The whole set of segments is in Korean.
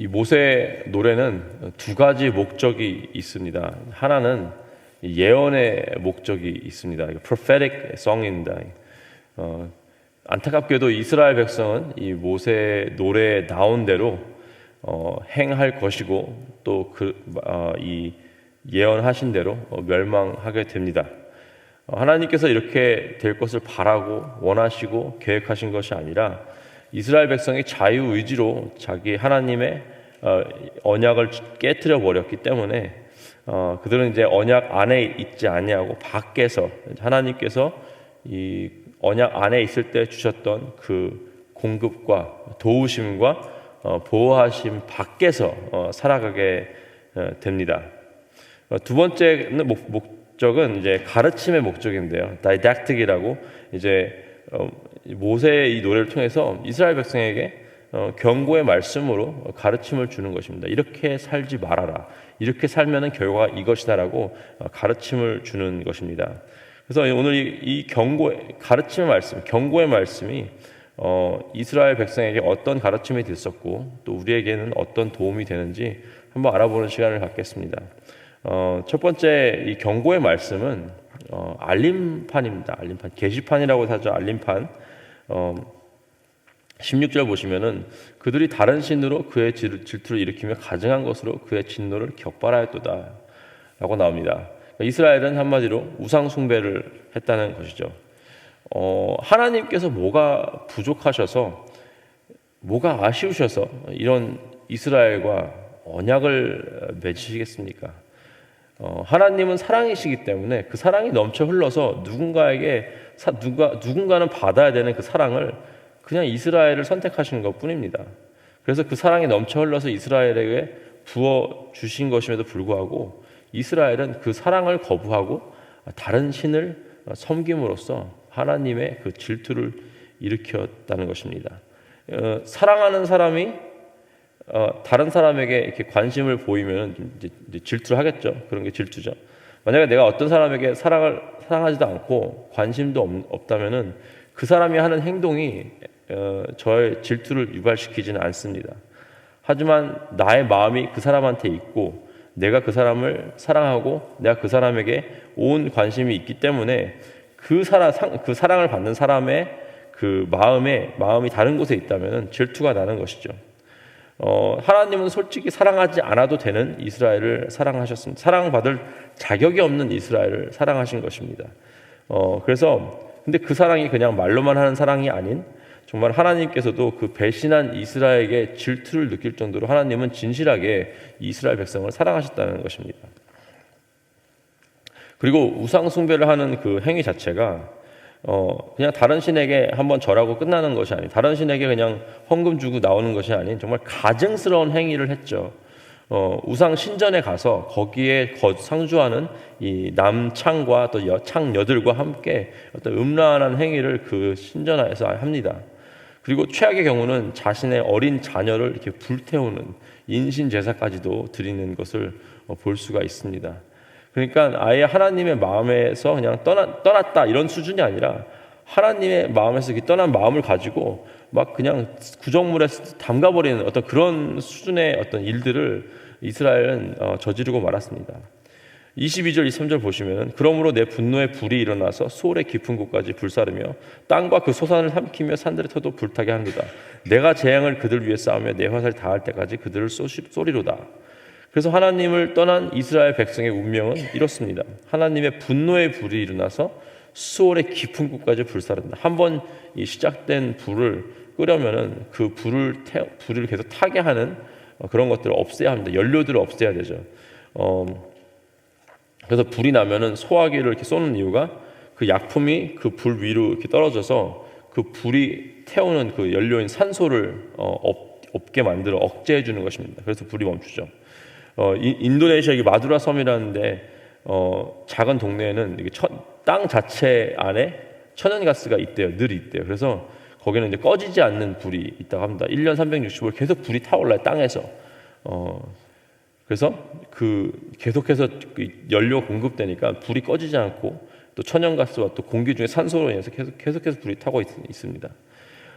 이 모세 노래는 두 가지 목적이 있습니다. 하나는 예언의 목적이 있습니다. prophetic song입니다. 안타깝게도 이스라엘 백성은 이 모세 노래에 나온 대로 행할 것이고 또 이 예언하신 대로 멸망하게 됩니다. 하나님께서 이렇게 될 것을 바라고 원하시고 계획하신 것이 아니라 이스라엘 백성이 자유의지로 자기 하나님의 언약을 깨트려 버렸기 때문에 그들은 이제 언약 안에 있지 아니하고 밖에서 하나님께서 이 언약 안에 있을 때 주셨던 그 공급과 도우심과 보호하심 밖에서 살아가게 됩니다. 두 번째 목적은 이제 가르침의 목적인데요. didactic이라고 이제 모세의 이 노래를 통해서 이스라엘 백성에게 경고의 말씀으로 가르침을 주는 것입니다. 이렇게 살지 말아라. 이렇게 살면은 결과가 이것이다라고 가르침을 주는 것입니다. 그래서 오늘 이 가르침의 말씀, 경고의 말씀이 이스라엘 백성에게 어떤 가르침이 됐었고 또 우리에게는 어떤 도움이 되는지 한번 알아보는 시간을 갖겠습니다. 첫 번째 이 경고의 말씀은 알림판입니다. 알림판, 게시판이라고 하죠. 알림판. 16절 보시면은 그들이 다른 신으로 그의 질투를 일으키며 가증한 것으로 그의 진노를 격발하였도다 라고 나옵니다. 이스라엘은 한마디로 우상 숭배를 했다는 것이죠. 하나님께서 뭐가 부족하셔서 뭐가 아쉬우셔서 이런 이스라엘과 언약을 맺으시겠습니까? 하나님은 사랑이시기 때문에 그 사랑이 넘쳐 흘러서 누군가는 받아야 되는 그 사랑을 그냥 이스라엘을 선택하신 것 뿐입니다. 그래서 그 사랑이 넘쳐 흘러서 이스라엘에게 부어 주신 것임에도 불구하고 이스라엘은 그 사랑을 거부하고 다른 신을 섬김으로써 하나님의 그 질투를 일으켰다는 것입니다. 사랑하는 사람이 다른 사람에게 이렇게 관심을 보이면 이제 질투를 하겠죠. 그런 게 질투죠. 만약에 내가 어떤 사람에게 사랑하지도 않고 관심도 없다면은 그 사람이 하는 행동이 저의 질투를 유발시키지는 않습니다. 하지만 나의 마음이 그 사람한테 있고 내가 그 사람을 사랑하고 내가 그 사람에게 온 관심이 있기 때문에 그 사랑을 받는 사람의 그 마음이 다른 곳에 있다면 질투가 나는 것이죠. 하나님은 솔직히 사랑하지 않아도 되는 이스라엘을 사랑하셨습니다. 사랑받을 자격이 없는 이스라엘을 사랑하신 것입니다. 근데 그 사랑이 그냥 말로만 하는 사랑이 아닌 정말 하나님께서도 그 배신한 이스라엘에게 질투를 느낄 정도로 하나님은 진실하게 이스라엘 백성을 사랑하셨다는 것입니다. 그리고 우상 숭배를 하는 그 행위 자체가 그냥 다른 신에게 한번 절하고 끝나는 것이 아닌, 다른 신에게 그냥 헌금 주고 나오는 것이 아닌 정말 가증스러운 행위를 했죠. 우상 신전에 가서 거기에 상주하는 이 남창과 또 창녀들과 함께 어떤 음란한 행위를 그 신전에서 합니다. 그리고 최악의 경우는 자신의 어린 자녀를 이렇게 불태우는 인신 제사까지도 드리는 것을 볼 수가 있습니다. 그러니까 아예 하나님의 마음에서 그냥 떠났다 이런 수준이 아니라 하나님의 마음에서 이렇게 떠난 마음을 가지고 막 그냥 구정물에 담가버리는 어떤 그런 수준의 어떤 일들을 이스라엘은 저지르고 말았습니다. 22절, 23절 보시면 그러므로 내 분노의 불이 일어나서 소울의 깊은 곳까지 불사르며 땅과 그 소산을 삼키며 산들의 터도 불타게 하는도다. 내가 재앙을 그들 위에 쌓으며 내 화살이 닿을 때까지 그들을 쏘리로다. 그래서 하나님을 떠난 이스라엘 백성의 운명은 이렇습니다. 하나님의 분노의 불이 일어나서 수월의 깊은 곳까지 불사른다. 한번 이 시작된 불을 끄려면은 그 불을 계속 타게 하는 그런 것들을 없애야 합니다. 연료들을 없애야 되죠. 그래서 불이 나면은 소화기를 이렇게 쏘는 이유가 그 약품이 그 불 위로 이렇게 떨어져서 그 불이 태우는 그 연료인 산소를 없게 만들어 억제해 주는 것입니다. 그래서 불이 멈추죠. 인도네시아 마두라 섬이라는데 작은 동네에는 땅 자체 안에 천연가스가 있대요. 늘 있대요. 그래서 거기는 이제 꺼지지 않는 불이 있다고 합니다. 1년 365일 계속 불이 타올라요. 땅에서. 그래서 계속해서 연료 공급되니까 불이 꺼지지 않고 또 천연가스와 또 공기 중에 산소로 인해서 계속해서 불이 타고 있습니다.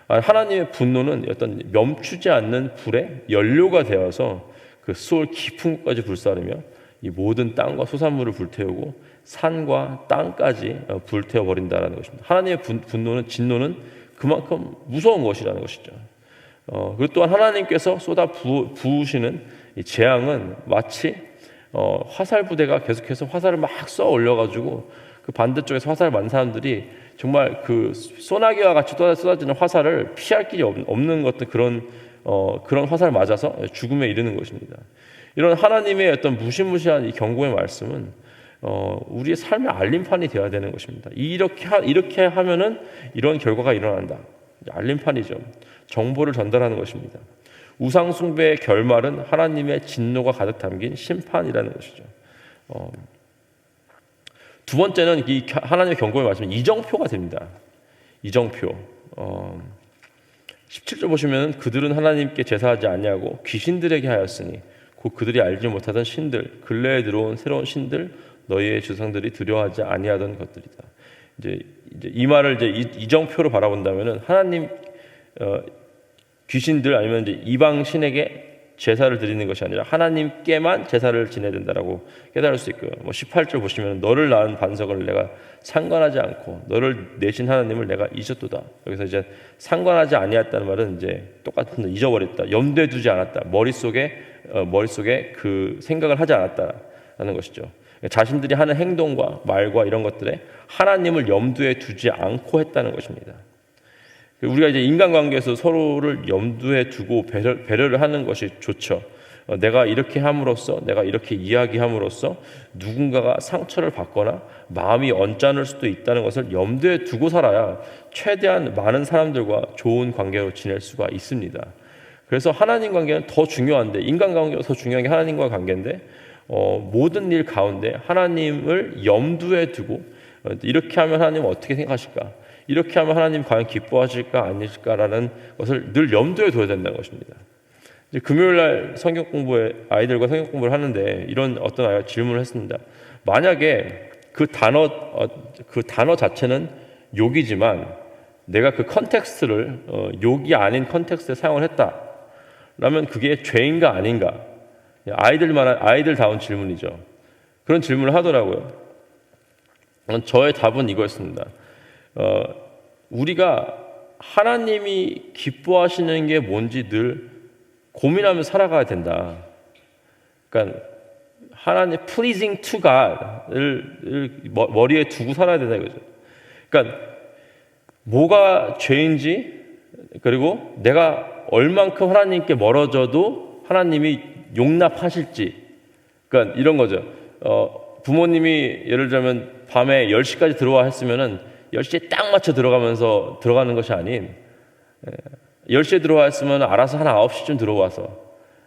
하나님의 분노는 어떤 멈추지 않는 불의 연료가 되어서 그 수월 깊은 곳까지 불사르며 이 모든 땅과 소산물을 불태우고 산과 땅까지 불태워 버린다라는 것입니다. 하나님의 분노는, 진노는 그만큼 무서운 것이라는 것이죠. 그리고 또한 하나님께서 쏟아 부으시는 이 재앙은 마치 화살 부대가 계속해서 화살을 막 쏘아 올려가지고 그 반대쪽에서 화살을 맞는 사람들이 정말 그 소나기와 같이 쏟아지는 화살을 피할 길이 없는 것들, 그런 화살을 맞아서 죽음에 이르는 것입니다. 이런 하나님의 어떤 무시무시한 이 경고의 말씀은 우리의 삶의 알림판이 되어야 되는 것입니다. 이렇게 하면은 이런 결과가 일어난다. 알림판이죠. 정보를 전달하는 것입니다. 우상 숭배의 결말은 하나님의 진노가 가득 담긴 심판이라는 것이죠. 두 번째는 이 하나님의 경고의 말씀은 이정표가 됩니다. 이정표. 17절 보시면 그들은 하나님께 제사하지 아니하고 귀신들에게 하였으니 곧 그들이 알지 못하던 신들, 근래에 들어온 새로운 신들, 너희의 조상들이 두려워하지 아니하던 것들이다. 이제 이 말을 이제 이정표로 바라본다면은 하나님 귀신들 아니면 이제 이방 신에게 제사를 드리는 것이 아니라 하나님께만 제사를 지내야 된다라고 깨달을 수 있고요. 18절 보시면 너를 낳은 반석을 내가 상관하지 않고 너를 내신 하나님을 내가 잊었도다. 여기서 이제 상관하지 아니했다는 말은 이제 똑같은 잊어버렸다, 염두에 두지 않았다, 머릿속에 그 생각을 하지 않았다라는 것이죠. 자신들이 하는 행동과 말과 이런 것들에 하나님을 염두에 두지 않고 했다는 것입니다. 우리가 이제 인간관계에서 서로를 염두에 두고 배려를 하는 것이 좋죠. 내가 이렇게 함으로써, 내가 이렇게 이야기함으로써 누군가가 상처를 받거나 마음이 언짢을 수도 있다는 것을 염두에 두고 살아야 최대한 많은 사람들과 좋은 관계로 지낼 수가 있습니다. 그래서 하나님 관계는 더 중요한데, 인간관계가 더 중요한 게 하나님과의 관계인데, 모든 일 가운데 하나님을 염두에 두고 이렇게 하면 하나님은 어떻게 생각하실까? 이렇게 하면 하나님 과연 기뻐하실까 아니실까라는 것을 늘 염두에 둬야 된다는 것입니다. 이제 금요일날 아이들과 성경 공부를 하는데 이런 어떤 아이가 질문을 했습니다. 만약에 그 단어 자체는 욕이지만 내가 그 컨텍스트를 욕이 아닌 컨텍스트에 사용을 했다라면 그게 죄인가 아닌가? 아이들다운 질문이죠. 그런 질문을 하더라고요. 저의 답은 이거였습니다. 우리가 하나님이 기뻐하시는 게 뭔지 늘 고민하며 살아가야 된다. 그러니까 하나님 pleasing to God을 머리에 두고 살아야 된다 이거죠. 그러니까 뭐가 죄인지, 그리고 내가 얼만큼 하나님께 멀어져도 하나님이 용납하실지, 그러니까 이런 거죠. 부모님이 예를 들면 밤에 10시까지 들어와 했으면은 10시에 딱 맞춰 들어가는 것이 아닌 10시에 들어와 했으면 알아서 한 9시쯤 들어와서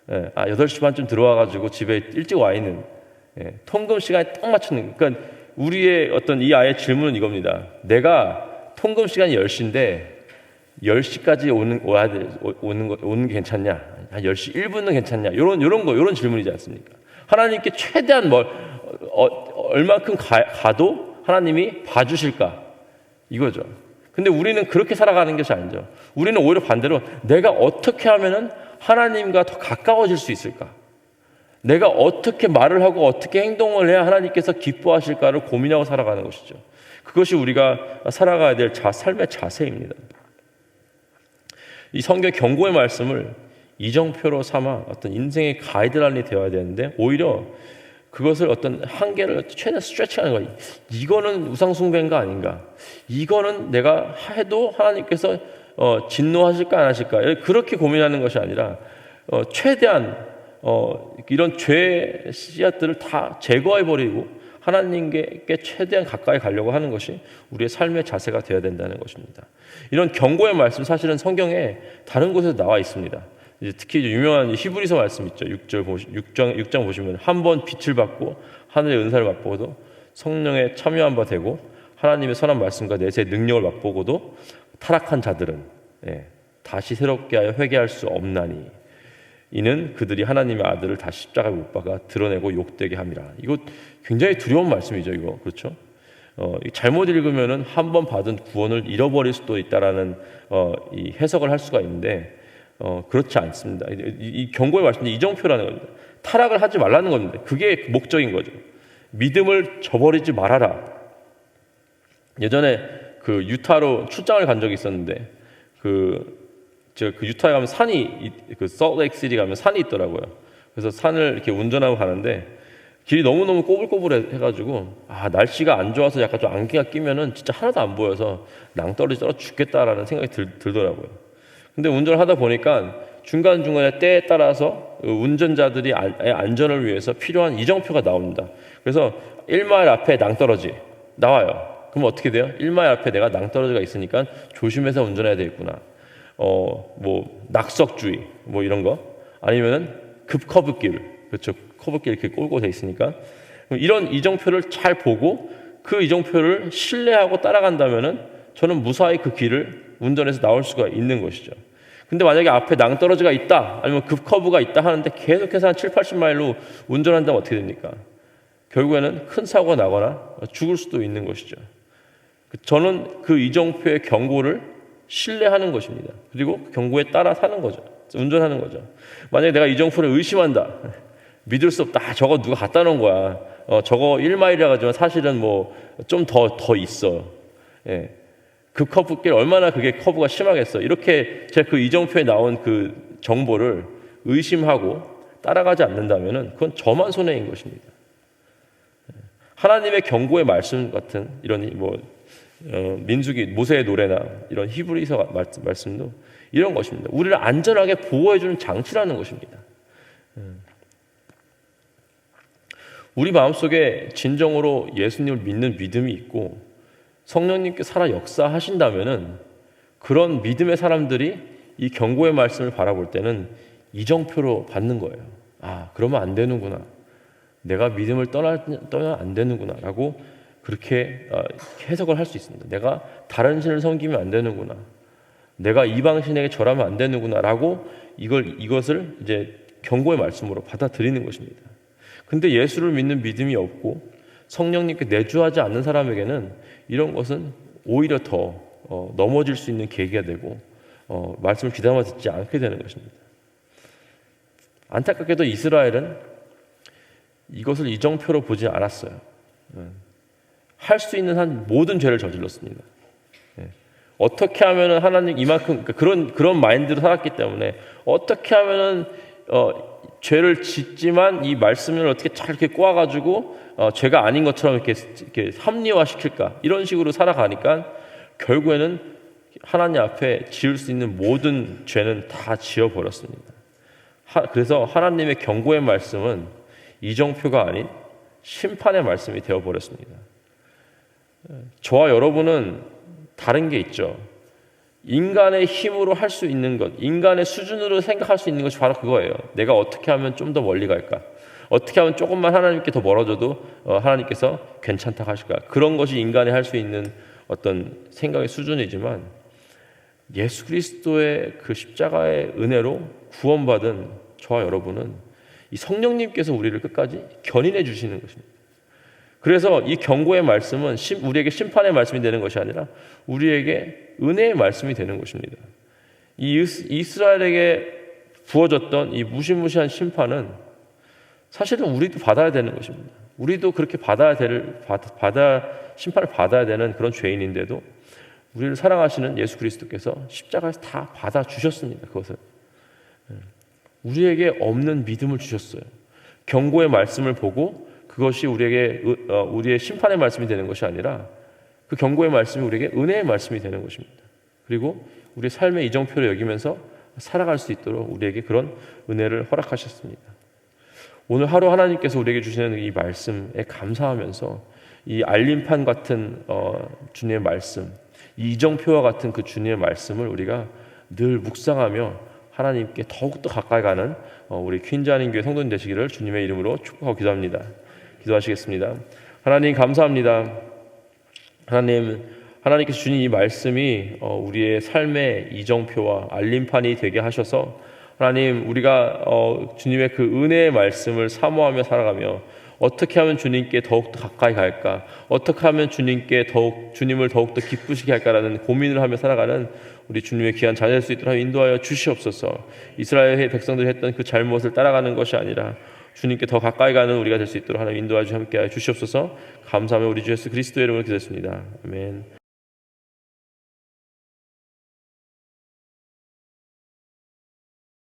8시 반쯤 들어와가지고 집에 일찍 와 있는 통금 시간에 딱 맞추는. 그러니까 우리의 어떤 이 아이의 질문은 이겁니다. 내가 통금 시간이 10시인데 10시까지 오는 게 괜찮냐? 한 10시 1분은 괜찮냐? 이런 질문이지 않습니까? 하나님께 최대한 얼만큼 가도 하나님이 봐주실까? 이거죠. 근데 우리는 그렇게 살아가는 것이 아니죠. 우리는 오히려 반대로 내가 어떻게 하면은 하나님과 더 가까워질 수 있을까? 내가 어떻게 말을 하고 어떻게 행동을 해야 하나님께서 기뻐하실까를 고민하고 살아가는 것이죠. 그것이 우리가 살아가야 될 삶의 자세입니다. 이 성경 경고의 말씀을 이정표로 삼아 어떤 인생의 가이드라인이 되어야 되는데 오히려 그것을 어떤 한계를 최대한 스트레칭하는 거예요. 이거는 우상숭배인가 아닌가? 이거는 내가 해도 하나님께서 진노하실까 안 하실까? 그렇게 고민하는 것이 아니라 최대한 이런 죄의 씨앗들을 다 제거해버리고 하나님께 최대한 가까이 가려고 하는 것이 우리의 삶의 자세가 되어야 된다는 것입니다. 이런 경고의 말씀 사실은 성경에 다른 곳에서 나와 있습니다. 이제 특히 유명한 히브리서 말씀 있죠. 6장 보시면 한 번 빛을 받고 하늘의 은사를 맛보고도 성령에 참여한 바 되고 하나님의 선한 말씀과 내세의 능력을 맛보고도 타락한 자들은 다시 새롭게 하여 회개할 수 없나니 이는 그들이 하나님의 아들을 다시 십자가에 못 박아 드러내고 욕되게 함이라. 이거 굉장히 두려운 말씀이죠. 이거 그렇죠? 잘못 읽으면은 한 번 받은 구원을 잃어버릴 수도 있다라는 이 해석을 할 수가 있는데 그렇지 않습니다. 이 경고의 말씀이 이정표라는 겁니다. 타락을 하지 말라는 겁니다. 그게 목적인 거죠. 믿음을 저버리지 말아라. 예전에 그 유타로 출장을 간 적이 있었는데 제가 그 유타에 가면 산이 그 솔트레이크 시티 가면 산이 있더라고요. 그래서 산을 이렇게 운전하고 가는데 길이 너무너무 꼬불꼬불해가지고 날씨가 안 좋아서 약간 좀 안개가 끼면은 진짜 하나도 안 보여서 낭떠러지 떨어 죽겠다라는 생각이 들더라고요. 근데 운전을 하다 보니까 중간중간에 때에 따라서 운전자들이 안전을 위해서 필요한 이정표가 나옵니다. 그래서 1마일 앞에 낭떠러지 나와요. 그럼 어떻게 돼요? 1마일 앞에 내가 낭떠러지가 있으니까 조심해서 운전해야 되겠구나. 뭐 낙석주의 뭐 이런 거 아니면은 급커브길, 그렇죠. 커브길 이렇게 꼴고 돼 있으니까 이런 이정표를 잘 보고 그 이정표를 신뢰하고 따라간다면은 저는 무사히 그 길을 운전해서 나올 수가 있는 것이죠. 근데 만약에 앞에 낭떠러지가 있다 아니면 급커브가 있다 하는데 계속해서 한 7, 80마일로 운전한다면 어떻게 됩니까? 결국에는 큰 사고가 나거나 죽을 수도 있는 것이죠. 저는 그 이정표의 경고를 신뢰하는 것입니다. 그리고 그 경고에 따라 사는 거죠. 운전하는 거죠. 만약에 내가 이정표를 의심한다. 믿을 수 없다. 저거 누가 갖다 놓은 거야. 저거 1마일이라 가지만 사실은 뭐 좀 더 있어. 예. 그 커브길 얼마나 그게 커브가 심하겠어. 이렇게 제가 그 이정표에 나온 그 정보를 의심하고 따라가지 않는다면은 그건 저만 손해인 것입니다. 하나님의 경고의 말씀 같은 이런 민수기 모세의 노래나 이런 히브리서 말씀도 이런 것입니다. 우리를 안전하게 보호해주는 장치라는 것입니다. 우리 마음속에 진정으로 예수님을 믿는 믿음이 있고 성령님께 살아 역사하신다면은 그런 믿음의 사람들이 이 경고의 말씀을 바라볼 때는 이정표로 받는 거예요. 그러면 안 되는구나. 내가 믿음을 떠나면 안 되는구나 라고 그렇게 해석을 할 수 있습니다. 내가 다른 신을 섬기면 안 되는구나. 내가 이방신에게 절하면 안 되는구나 라고 이것을 이제 경고의 말씀으로 받아들이는 것입니다. 근데 예수를 믿는 믿음이 없고 성령님께 내주하지 않는 사람에게는 이런 것은 오히려 더 넘어질 수 있는 계기가 되고 말씀을 귀담아 듣지 않게 되는 것입니다. 안타깝게도 이스라엘은 이것을 이정표로 보지 않았어요. 할 수 있는 한 모든 죄를 저질렀습니다. 어떻게 하면은 하나님 이만큼 그런 마인드로 살았기 때문에 어떻게 하면은 죄를 짓지만 이 말씀을 어떻게 잘 이렇게 꼬아가지고 죄가 아닌 것처럼 이렇게 합리화시킬까 이런 식으로 살아가니까 결국에는 하나님 앞에 지을 수 있는 모든 죄는 다 지어버렸습니다. 그래서 하나님의 경고의 말씀은 이정표가 아닌 심판의 말씀이 되어버렸습니다. 저와 여러분은 다른 게 있죠. 인간의 힘으로 할 수 있는 것, 인간의 수준으로 생각할 수 있는 것이 바로 그거예요. 내가 어떻게 하면 좀 더 멀리 갈까? 어떻게 하면 조금만 하나님께 더 멀어져도 하나님께서 괜찮다 하실까? 그런 것이 인간이 할 수 있는 어떤 생각의 수준이지만 예수 그리스도의 그 십자가의 은혜로 구원받은 저와 여러분은 이 성령님께서 우리를 끝까지 견인해 주시는 것입니다. 그래서 이 경고의 말씀은 우리에게 심판의 말씀이 되는 것이 아니라 우리에게 은혜의 말씀이 되는 것입니다. 이 이스라엘에게 부어졌던 이 무시무시한 심판은 사실은 우리도 받아야 되는 것입니다. 우리도 그렇게 심판을 받아야 되는 그런 죄인인데도 우리를 사랑하시는 예수 그리스도께서 십자가에서 다 받아주셨습니다. 그것을 우리에게 없는 믿음을 주셨어요. 경고의 말씀을 보고 그것이 우리의 심판의 말씀이 되는 것이 아니라 그 경고의 말씀이 우리에게 은혜의 말씀이 되는 것입니다. 그리고 우리의 삶의 이정표를 여기면서 살아갈 수 있도록 우리에게 그런 은혜를 허락하셨습니다. 오늘 하루 하나님께서 우리에게 주시는 이 말씀에 감사하면서 이 알림판 같은 주님의 말씀, 이 이정표와 같은 그 주님의 말씀을 우리가 늘 묵상하며 하나님께 더욱더 가까이 가는 우리 퀸자님 교회 성도님 되시기를 주님의 이름으로 축복하고 기도합니다. 기도하시겠습니다. 하나님 감사합니다. 하나님께서 주신 이 말씀이 우리의 삶의 이정표와 알림판이 되게 하셔서 하나님 우리가 주님의 그 은혜의 말씀을 사모하며 살아가며 어떻게 하면 주님께 더욱더 가까이 갈까? 어떻게 하면 주님을 더욱더 기쁘시게 할까라는 고민을 하며 살아가는 우리 주님의 귀한 자녀 될 수 있도록 인도하여 주시옵소서. 이스라엘의 백성들이 했던 그 잘못을 따라가는 것이 아니라 주님께 더 가까이 가는 우리가 될 수 있도록 하나님 인도하여 함께하여 주시옵소서. 감사하며 우리 주 예수 그리스도의 이름으로 기도했습니다. 아멘.